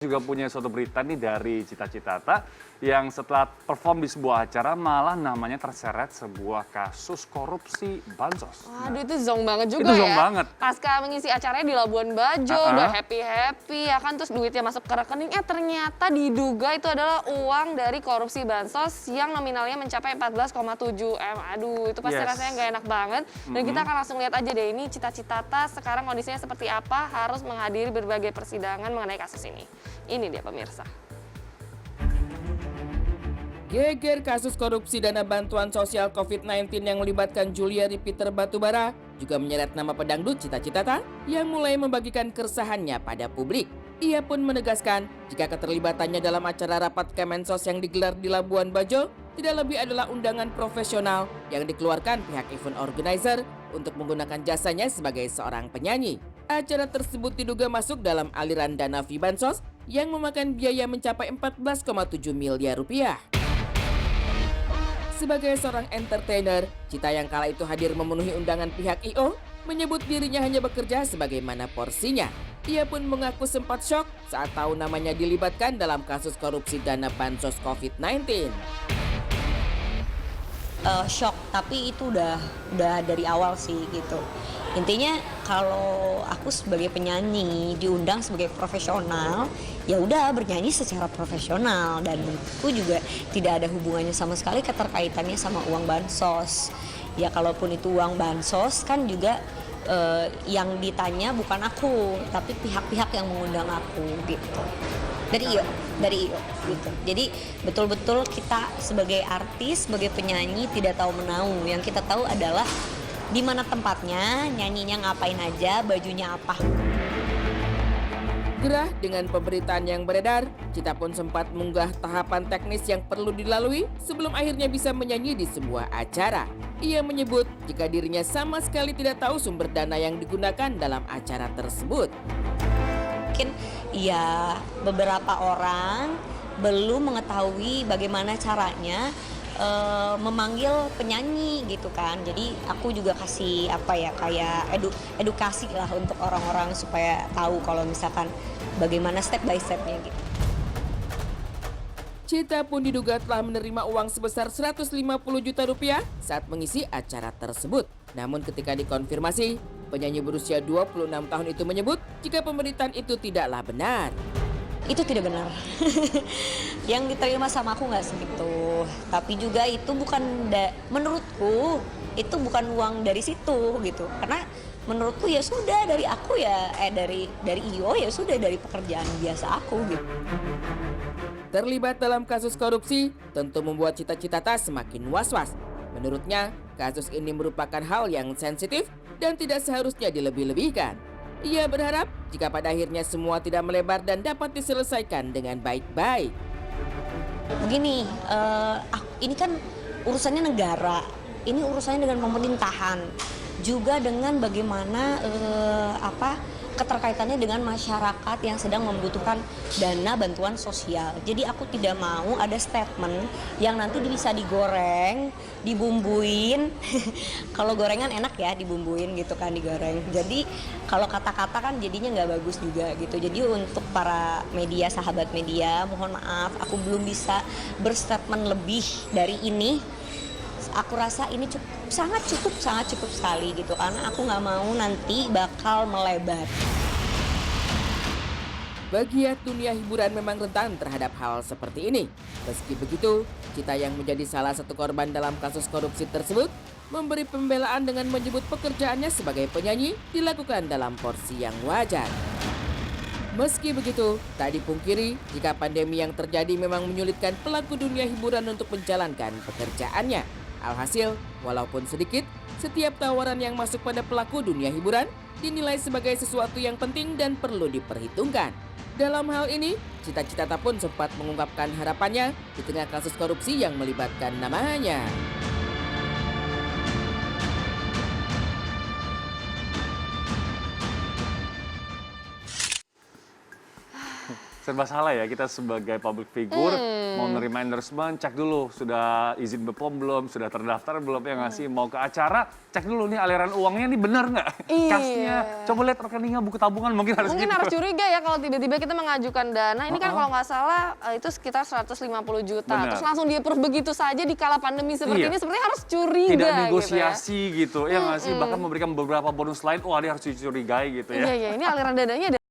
Juga punya suatu berita nih dari Cita Citata yang setelah perform di sebuah acara malah namanya terseret sebuah kasus korupsi bansos. Waduh, itu zonk banget juga itu ya. zonk banget. Pasca mengisi acaranya di Labuan Bajo, udah happy-happy ya kan, terus duitnya masuk ke rekening, ternyata diduga itu adalah uang dari korupsi bansos yang nominalnya mencapai 14,7 M. Aduh, itu pasti rasanya nggak enak banget. Dan kita akan langsung lihat aja deh ini Cita Citata sekarang kondisinya seperti apa, harus menghadiri berbagai persidangan mengenai kasus ini. Ini dia pemirsa. Geger kasus korupsi dana bantuan sosial COVID-19 yang melibatkan Juliari Peter Batubara juga menyeret nama pedangdut Cita Citata yang mulai membagikan keresahannya pada publik. Ia pun menegaskan jika keterlibatannya dalam acara rapat Kemensos yang digelar di Labuan Bajo tidak lebih adalah undangan profesional yang dikeluarkan pihak event organizer untuk menggunakan jasanya sebagai seorang penyanyi. Acara tersebut diduga masuk dalam aliran dana Bansos yang memakan biaya mencapai 14,7 miliar rupiah. Sebagai seorang entertainer, Cita yang kala itu hadir memenuhi undangan pihak I.O. menyebut dirinya hanya bekerja sebagaimana porsinya. Ia pun mengaku sempat shock saat tahu namanya dilibatkan dalam kasus korupsi dana bansos COVID-19. Shock, tapi itu udah dari awal sih gitu. Intinya kalau aku sebagai penyanyi diundang sebagai profesional, ya udah bernyanyi secara profesional dan menurutku juga tidak ada hubungannya sama sekali keterkaitannya sama uang bansos. Ya kalaupun itu uang bansos kan juga yang ditanya bukan aku, tapi pihak-pihak yang mengundang aku gitu. Dari IO gitu. Jadi betul-betul kita sebagai artis, sebagai penyanyi tidak tahu menau. Yang kita tahu adalah di mana tempatnya, nyanyinya ngapain aja, bajunya apa. Gerah dengan pemberitaan yang beredar, Cita pun sempat mengunggah tahapan teknis yang perlu dilalui sebelum akhirnya bisa menyanyi di sebuah acara. Ia menyebut jika dirinya sama sekali tidak tahu sumber dana yang digunakan dalam acara tersebut. Mungkin ya beberapa orang belum mengetahui bagaimana caranya memanggil penyanyi gitu kan. Jadi aku juga kasih kayak edukasi lah untuk orang-orang supaya tahu kalau misalkan bagaimana step by stepnya gitu. Cita pun diduga telah menerima uang sebesar 150 juta rupiah saat mengisi acara tersebut. Namun ketika dikonfirmasi, penyanyi berusia 26 tahun itu menyebut jika pemberitaan itu tidaklah benar. Itu tidak benar. Yang diterima sama aku nggak segitu. Tapi juga itu bukan menurutku itu bukan uang dari situ gitu. Karena menurutku ya sudah dari aku ya dari IO ya sudah dari pekerjaan biasa aku gitu. Terlibat dalam kasus korupsi tentu membuat Cita Citata semakin was-was. Menurutnya, kasus ini merupakan hal yang sensitif dan tidak seharusnya dilebih-lebihkan. Ia berharap jika pada akhirnya semua tidak melebar dan dapat diselesaikan dengan baik-baik. Begini, ini kan urusannya negara, ini urusannya dengan pemerintahan, juga dengan bagaimana keterkaitannya dengan masyarakat yang sedang membutuhkan dana bantuan sosial. Jadi aku tidak mau ada statement yang nanti bisa digoreng, dibumbuin. Kalau gorengan enak ya dibumbuin gitu kan, digoreng. Jadi kalau kata-kata kan jadinya nggak bagus juga gitu. Jadi untuk para media, sahabat media, mohon maaf aku belum bisa berstatement lebih dari ini. Aku rasa ini sangat cukup sekali gitu, karena aku nggak mau nanti bakal melebar. Bagiat dunia hiburan memang rentan terhadap hal seperti ini. Meski begitu, Cita yang menjadi salah satu korban dalam kasus korupsi tersebut memberi pembelaan dengan menyebut pekerjaannya sebagai penyanyi dilakukan dalam porsi yang wajar. Meski begitu, tak dipungkiri jika pandemi yang terjadi memang menyulitkan pelaku dunia hiburan untuk menjalankan pekerjaannya. Alhasil, walaupun sedikit, setiap tawaran yang masuk pada pelaku dunia hiburan dinilai sebagai sesuatu yang penting dan perlu diperhitungkan. Dalam hal ini, Cita Citata pun sempat mengungkapkan harapannya di tengah kasus korupsi yang melibatkan namanya. serba salah ya kita sebagai public figure mau nerima endorsement, cek dulu sudah izin BPOM belum, sudah terdaftar belum, ya nggak sih? Mau ke acara, cek dulu nih aliran uangnya nih bener nggak? Iya. Kasnya, coba lihat rekeningnya, buku tabungan mungkin harus Mungkin gitu. harus curiga ya kalau tiba-tiba kita mengajukan dana. Ini kan kalau nggak salah itu sekitar 150 juta. Benar. Terus langsung di-approve begitu saja di kala pandemi seperti Iya. ini, sebenarnya harus curiga Tidak gitu ya. negosiasi gitu, ya nggak sih? Bahkan memberikan beberapa bonus lain, wah dia harus dicurigai gitu ya. Iya, iya. Ini aliran dananya